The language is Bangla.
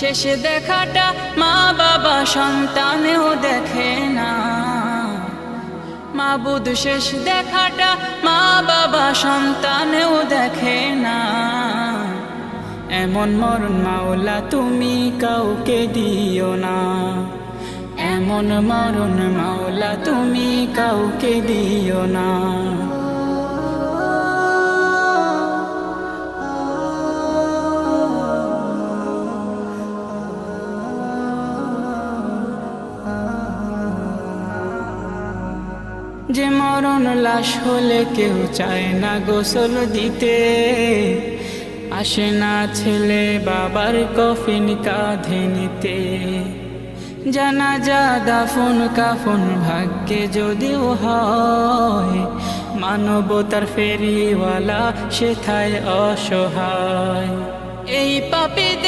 শেষ দেখাটা মা বাবা সন্তানেও দেখে না। মাবুদ শেষ দেখাটা মা বাবা সন্তানেও দেখে না। এমন মরণ মাওলা তুমি কাউকে দিও না। এমন মরণ মাওলা তুমি কাউকে দিও না। যে মরণ লাশ হলে কেউ চায় না গোসল দিতে, আসে না ছেলে বাবার কফিন কাঁধে নিতে। জানাজা দাফন কাফন ভাগ্যে যদিও হয়, মানবতার ফেরিওয়ালা সেথায় অসহায়। এই পাপী